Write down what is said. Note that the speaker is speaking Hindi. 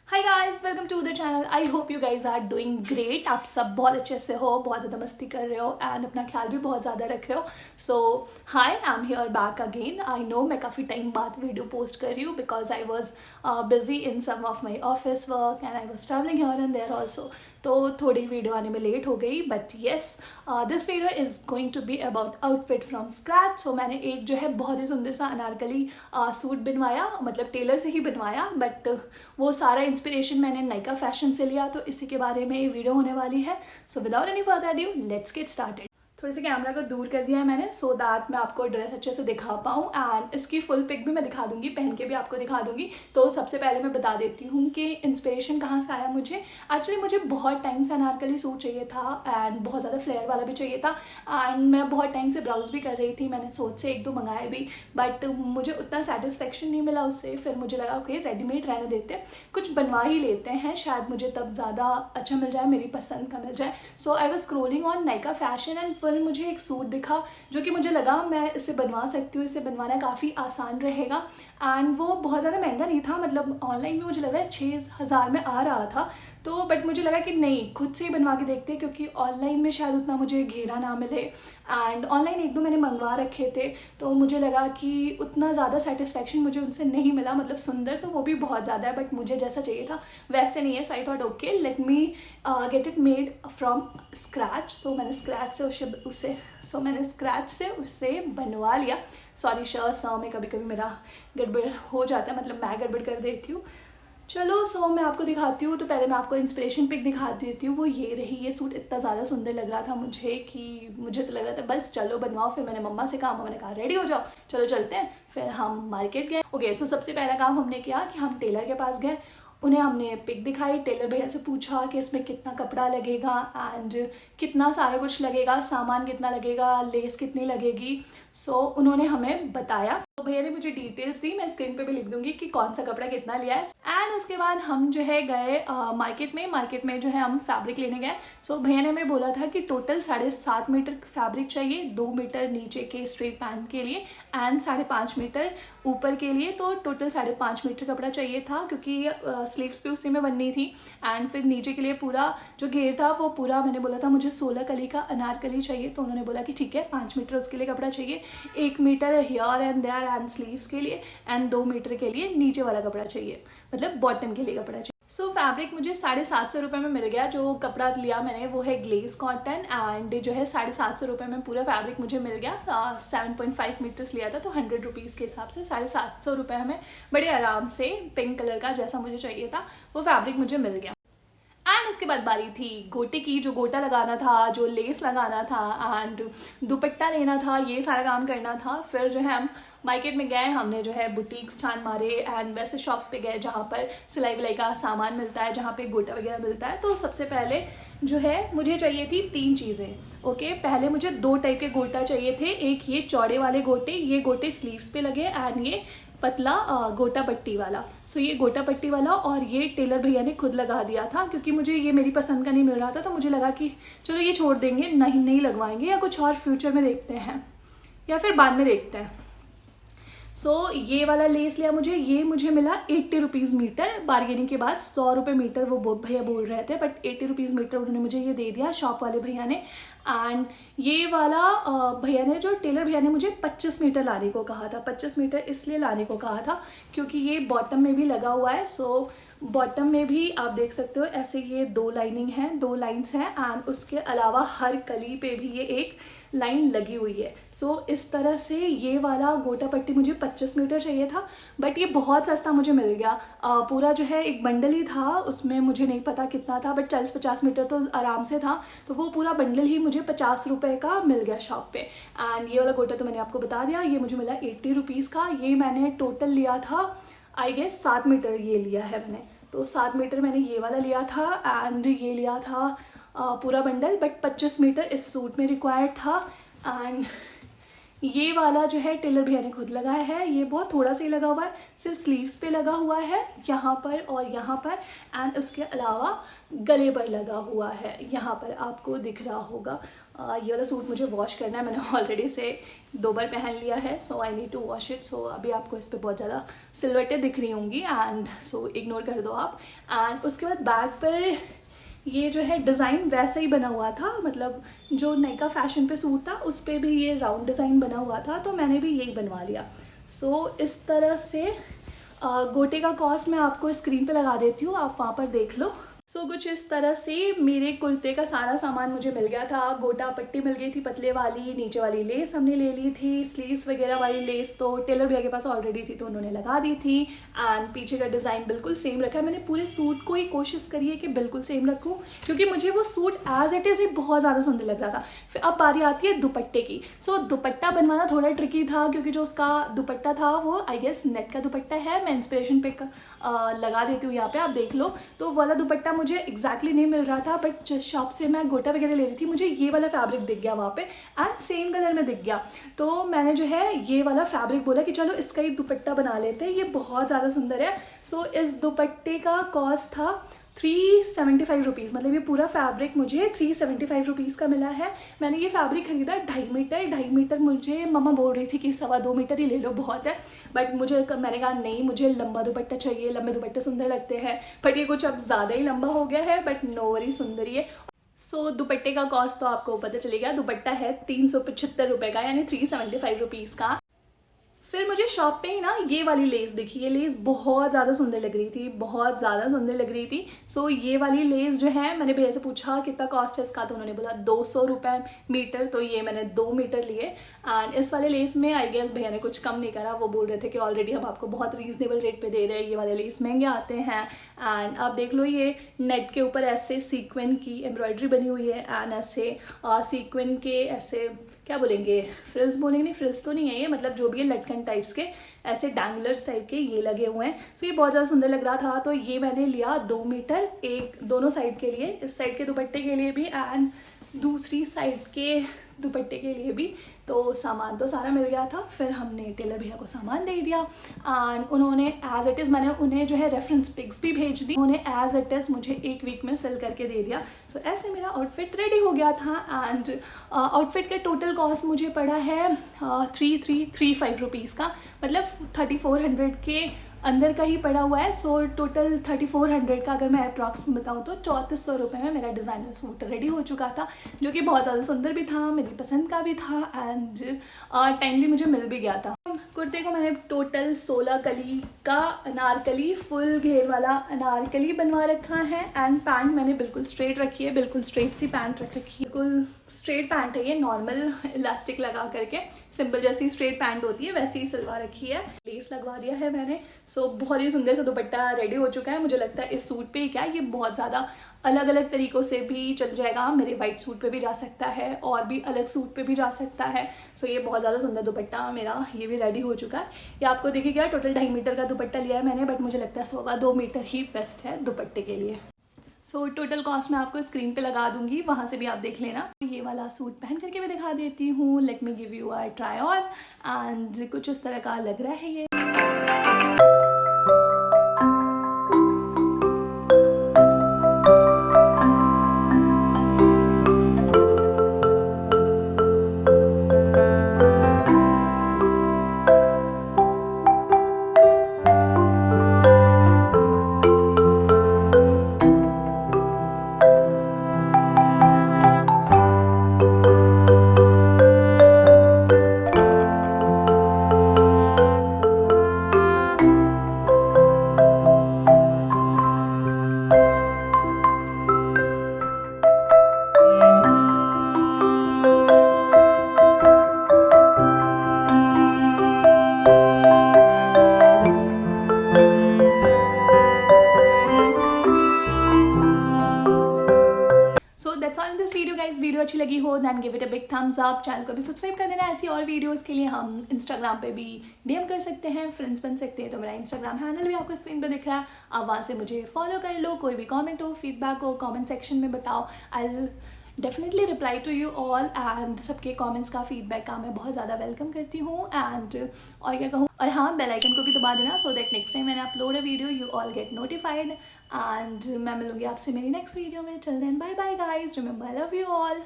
Hi guys, welcome to the channel. I hope you guys are doing great. आप सब बहुत अच्छे से हो, बहुत ज़्यादा मस्ती कर रहे हो एंड अपना ख्याल भी बहुत ज़्यादा रख रहे हो। So hi, I am here back again. I know मैं काफ़ी टाइम बाद वीडियो पोस्ट कर रही हूँ because I was busy in some of my office work and I was travelling here and there also. तो थोड़ी वीडियो आने में लेट हो गई, but yes, this video is going to be about outfit from scratch. So मैंने एक जो है बहुत ही सुंदर सा अनारकली सूट बनवाया, मतलब टेलर से ही बनवाया, बट वो सारा इंस्पिरेशन मैंने नायका फैशन से लिया। तो इसी के बारे में ये वीडियो होने वाली है। So without any further due, let's get started. थोड़ी सी कैमरा को दूर कर दिया है मैंने सो दैट मैं आपको ड्रेस अच्छे से दिखा पाऊँ एंड इसकी फुल पिक भी मैं दिखा दूंगी, पहन के भी आपको दिखा दूंगी। तो सबसे पहले मैं बता देती हूँ कि इंस्पिरेशन कहाँ से आया मुझे। एक्चुअली मुझे बहुत टाइम से अनारकली सूट चाहिए था एंड बहुत ज़्यादा फ्लेयर वाला भी चाहिए था एंड मैं बहुत टाइम से ब्राउज भी कर रही थी। मैंने सोच से एक दो मंगाए भी, बट मुझे उतना सेटिस्फेक्शन नहीं मिला उससे। फिर मुझे लगा ओके, रेडीमेड रहने देते हैं, कुछ बनवा ही लेते हैं, शायद मुझे तब ज़्यादा अच्छा मिल जाए, मेरी पसंद का मिल जाए। So I was scrolling on Nykaa fashion and फिर मुझे एक सूट दिखा जो कि मुझे लगा मैं इसे बनवा सकती हूँ, इसे बनवाना काफ़ी आसान रहेगा एंड वो बहुत ज़्यादा महंगा नहीं था। मतलब ऑनलाइन में मुझे लग रहा है 6,000 में आ रहा था। तो बट मुझे लगा कि नहीं, खुद से ही बनवा के देखते हैं, क्योंकि ऑनलाइन में शायद उतना मुझे घेरा ना मिले एंड ऑनलाइन एक दो मैंने मंगवा रखे थे तो मुझे लगा कि उतना ज़्यादा सेटिस्फेक्शन मुझे उनसे नहीं मिला। मतलब सुंदर तो वो भी बहुत ज़्यादा है बट मुझे जैसा चाहिए था वैसे नहीं है। So I thought okay, let me get it made from scratch. So मैंने स्क्रैच से उसे बनवा लिया। सॉरी, में कभी कभी मेरा गड़बड़ हो जाता है, मतलब मैं गड़बड़ कर देती हूँ। चलो सो मैं आपको दिखाती हूँ। तो पहले मैं आपको इंस्पिरेशन पिक दिखा देती हूँ। वो ये रही। ये सूट इतना ज़्यादा सुंदर लग रहा था मुझे कि मुझे तो लग रहा था बस चलो बनवाओ। फिर मैंने मम्मा से कहा, मम्मा ने कहा रेडी हो जाओ, चलो चलते हैं। फिर हम मार्केट गए। ओके, सो सबसे पहला काम हमने किया कि हम टेलर के पास गए, उन्हें हमने पिक दिखाई, टेलर भैया से पूछा कि इसमें कितना कपड़ा लगेगा एंड कितना सारा कुछ लगेगा, सामान कितना लगेगा, लेस कितनी लगेगी। सो उन्होंने हमें बताया। तो भैया ने मुझे डिटेल्स दी, मैं स्क्रीन पे भी लिख दूंगी कि कौन सा कपड़ा कितना लिया है। एंड उसके बाद हम जो है गए मार्केट में जो है हम फैब्रिक लेने गए। सो भैया ने हमें बोला था कि टोटल 7.5 मीटर फैब्रिक चाहिए, 2 मीटर नीचे के स्ट्रेट पैंट के लिए एंड 5.5 मीटर ऊपर के लिए। तो टोटल 5.5 मीटर कपड़ा चाहिए था, क्योंकि स्लीव्स भी उसी में बननी थी एंड फिर नीचे के लिए पूरा जो घेर था वो पूरा, मैंने बोला था मुझे 16 कली का अनारकली चाहिए। तो उन्होंने बोला कि ठीक है, 5 मीटर उसके लिए कपड़ा चाहिए, 1 metre here and there and sleeves के लिए एंड 2 मीटर के लिए नीचे वाला कपड़ा चाहिए, मतलब बॉटम के लिए कपड़ा चाहिए। सो फैब्रिक मुझे 750 रुपये में मिल गया। जो कपड़ा लिया मैंने वो है ग्लेज कॉटन एंड जो है 750 रुपये में पूरा फैब्रिक मुझे मिल गया। 7.5 मीटर्स लिया था तो 100 रुपीज़ के हिसाब से 750 रुपये हमें बड़े आराम से पिंक कलर का जैसा मुझे चाहिए था वो फैब्रिक मुझे मिल गया। एंड उसके बाद बारी थी गोटे की, जो गोटा लगाना था, जो लेस लगाना था एंड दुपट्टा लेना था, ये सारा काम करना था। फिर जो है हम मार्केट में गए, हमने जो है बुटीक्स छान मारे एंड वैसे शॉप्स पे गए जहाँ पर सिलाई विलाई का सामान मिलता है, जहाँ पे गोटा वगैरह मिलता है। तो सबसे पहले जो है मुझे चाहिए थी 3 चीज़ें। ओके, पहले मुझे 2 टाइप के गोटा चाहिए थे। एक ये चौड़े वाले गोटे, ये गोटे स्लीव्स पे लगे एंड ये पतला गोटा पट्टी वाला। सो ये गोटा पट्टी वाला और ये टेलर भैया ने खुद लगा दिया था, क्योंकि मुझे ये मेरी पसंद का नहीं मिल रहा था। तो मुझे लगा कि चलो ये छोड़ देंगे, नहीं लगवाएंगे, या कुछ और फ्यूचर में देखते हैं या फिर बाद में देखते हैं। सो ये वाला लेस लिया मुझे, ये मुझे मिला 80 रुपीज़ मीटर। बार्गेनिंग के बाद 100 रुपये मीटर वो भैया बोल रहे थे, बट 80 रुपीज़ मीटर उन्होंने मुझे ये दे दिया, शॉप वाले भैया ने। एंड ये वाला भैया ने, जो टेलर भैया ने मुझे 25 मीटर लाने को कहा था। 25 मीटर इसलिए लाने को कहा था क्योंकि ये बॉटम में भी लगा हुआ है। सो बॉटम में भी आप देख सकते हो ऐसे ये 2 लाइनिंग हैं, 2 लाइन्स हैं एंड उसके अलावा हर कली पे भी ये एक लाइन लगी हुई है। सो इस तरह से ये वाला गोटा पट्टी मुझे 25 मीटर चाहिए था, बट ये बहुत सस्ता मुझे मिल गया। पूरा जो है एक बंडल ही था, उसमें मुझे नहीं पता कितना था, बट 40-50 मीटर तो आराम से था। तो वो पूरा बंडल ही मुझे 50 रुपये का मिल गया शॉप पे। एंड ये वाला गोटा तो मैंने आपको बता दिया, ये मुझे मिला 80 रुपीज़ का। ये मैंने टोटल लिया था आई गेस 7 मीटर ये लिया है मैंने। तो 7 मीटर मैंने ये वाला लिया था एंड ये लिया था पूरा बंडल, बट 25 मीटर इस सूट में रिक्वायर्ड था। एंड ये वाला जो है टेलर भैया ने खुद लगाया है, ये बहुत थोड़ा सा ही लगा हुआ है, सिर्फ स्लीव्स पे लगा हुआ है यहाँ पर और यहाँ पर, एंड उसके अलावा गले पर लगा हुआ है, यहाँ पर आपको दिख रहा होगा। ये वाला सूट मुझे वॉश करना है, मैंने ऑलरेडी से 2 बार पहन लिया है, so I need to wash it. So अभी आपको इस पर बहुत ज़्यादा सिलवटें दिख रही होंगी, एंड सो इग्नोर कर दो आप। एंड उसके बाद बैक पर ये जो है डिज़ाइन वैसा ही बना हुआ था, मतलब जो नायका फैशन पे सूट था उस पर भी ये राउंड डिज़ाइन बना हुआ था, तो मैंने भी यही बनवा लिया। सो इस तरह से गोटे का कॉस्ट मैं आपको स्क्रीन पे लगा देती हूँ, आप वहाँ पर देख लो। सो कुछ इस तरह से मेरे कुर्ते का सारा सामान मुझे मिल गया था। गोटा पट्टी मिल गई थी पतले वाली, नीचे वाली लेस हमने ले ली थी, स्लीव्स वगैरह वाली लेस तो टेलर भैया के पास ऑलरेडी थी तो उन्होंने लगा दी थी, एंड पीछे का डिज़ाइन बिल्कुल सेम रखा है। मैंने पूरे सूट को ही कोशिश करी है कि बिल्कुल सेम रखूँ, क्योंकि मुझे वो सूट एज इट इज़ ही बहुत ज़्यादा सुंदर लग रहा था। फिर अब बारी आती है दुपट्टे की। सो दुपट्टा बनवाना थोड़ा ट्रिकी था, क्योंकि जो उसका दुपट्टा था वो आई गेस नेट का दुपट्टा है। मैं इंस्पिरेशन पिक लगा देती हूँ यहाँ पे, आप देख लो। तो वाला दुपट्टा मुझे एग्जैक्टली नहीं मिल रहा था, बट जिस शॉप से मैं गोटा वगैरह ले रही थी मुझे ये वाला फैब्रिक दिख गया वहाँ पे, एंड सेम कलर में दिख गया। तो मैंने जो है ये वाला फैब्रिक बोला कि चलो इसका ही दुपट्टा बना लेते हैं, ये बहुत ज़्यादा सुंदर है। सो इस दुपट्टे का कॉस्ट था 375 रुपीज़, मतलब ये पूरा फैब्रिक मुझे 375 रुपीज़ का मिला है। मैंने ये फैब्रिक खरीदा 2.5 मीटर। मुझे मम्मा बोल रही थी कि 2.25 मीटर ही ले लो, बहुत है, बट मैंने कहा नहीं, मुझे लंबा दुपट्टा चाहिए, लंबे दुपट्टे सुंदर लगते हैं। बट ये कुछ अब ज़्यादा ही लंबा हो गया है, बट नो वरी, सुंदर ही है। सो दुपट्टे का कॉस्ट तो आपको पता चलेगा, दुपट्टा है 375 रुपये का, यानी 375 रुपीज़ का। फिर मुझे शॉप पे ही ना ये वाली लेस दिखी, ये लेस बहुत ज़्यादा सुंदर लग रही थी, बहुत ज़्यादा सुंदर लग रही थी। सो ये वाली लेस जो है, मैंने भैया से पूछा कितना कॉस्ट है इसका, तो उन्होंने बोला 200 रुपये मीटर, तो ये मैंने 2 मीटर लिए। एंड इस वाले लेस में आई गेस भैया ने कुछ कम नहीं करा, वो बोल रहे थे कि ऑलरेडी हम आपको बहुत रीजनेबल रेट पे दे रहे हैं, ये वाले लेस महंगे आते हैं। एंड आप देख लो, ये नेट के ऊपर ऐसे सीक्वेंट की एम्ब्रॉयडरी बनी हुई है, एंड ऐसे सीक्वेंट के ऐसे क्या बोलेंगे, फ्रिल्स बोलेंगे, नहीं फ्रिल्स तो नहीं है ये, मतलब जो भी है लटकन टाइप्स के ऐसे डैंगलर्स टाइप के ये लगे हुए हैं। सो ये बहुत ज़्यादा सुंदर लग रहा था, तो ये मैंने लिया 2 मीटर, एक दोनों साइड के लिए, इस साइड के दुपट्टे के लिए भी एंड दूसरी साइड के दुपट्टे के लिए भी। तो सामान तो सारा मिल गया था। फिर हमने टेलर भैया को सामान दे दिया, एंड उन्होंने एज इट इज़, मैंने उन्हें जो है रेफरेंस पिक्स भी भेज दी, उन्होंने एज इट इज़ मुझे 1 वीक में सेल करके दे दिया। सो ऐसे मेरा आउटफिट रेडी हो गया था। एंड आउटफिट का टोटल कॉस्ट मुझे पड़ा है 3335 रुपीज़ का, मतलब 3400 के अंदर का ही पड़ा हुआ है। सो टोटल 3400 का अगर मैं अप्रॉक्स बताऊँ तो 3400 रुपये में मेरा डिज़ाइनर सूट रेडी हो चुका था, जो कि बहुत ज़्यादा सुंदर भी था, मेरी पसंद का भी था, एंड टाइमली मुझे मिल भी गया था। कुर्ते को मैंने टोटल 16 कली का अनारकली, फुल घेर वाला अनारकली बनवा रखा है, एंड पैंट मैंने बिल्कुल स्ट्रेट रखी है, बिल्कुल स्ट्रेट सी पैंट रख रखी है, बिल्कुल स्ट्रेट पैंट है ये, नॉर्मल इलास्टिक लगा करके सिंपल जैसी स्ट्रेट पैंट होती है वैसी ही सिलवा रखी है, लेस लगवा दिया है मैंने। सो बहुत ही सुंदर सा दुपट्टा रेडी हो चुका है। मुझे लगता है इस सूट पे क्या ये बहुत ज़्यादा अलग अलग तरीक़ों से भी चल जाएगा, मेरे वाइट सूट पे भी जा सकता है और भी अलग सूट पे भी जा सकता है। सो ये बहुत ज़्यादा सुंदर दुपट्टा मेरा ये भी रेडी हो चुका है। ये आपको दिखेगा, टोटल 2.5 मीटर का दुपट्टा लिया है मैंने, बट मुझे लगता है 2.25 मीटर ही बेस्ट है दुपट्टे के लिए। सो टोटल कॉस्ट मैं आपको स्क्रीन पे लगा दूंगी, वहाँ से भी आप देख लेना। ये वाला सूट पहन करके मैं दिखा देती हूँ, let me give you a try on, and कुछ इस तरह का लग रहा है ये। वीडियो अच्छी लगी हो then give it a big thumbs up, channel को भी सब्सक्राइब कर देना। ऐसी और वीडियोस के लिए हम इंस्टाग्राम पे भी डीएम कर सकते हैं, फ्रेंड्स बन सकते हैं। तो मेरा इंस्टाग्राम हैंडल भी आपको स्क्रीन पे दिख रहा है, आप वहाँ से मुझे फॉलो कर लो। कोई भी कमेंट हो, फीडबैक हो, कमेंट सेक्शन में बताओ, I will definitely reply to you all and सबके कमेंट्स का फीडबैक का मैं बहुत ज़्यादा वेलकम करती हूँ एंड और क्या कहूँ, और हाँ बेल आइकन को भी दबा देना सो दैट नेक्स्ट टाइम मैंने upload a video you all get notified and मैं मिलूंगी आपसे मेरी नेक्स्ट वीडियो में। चल then bye bye guys, remember I love you all.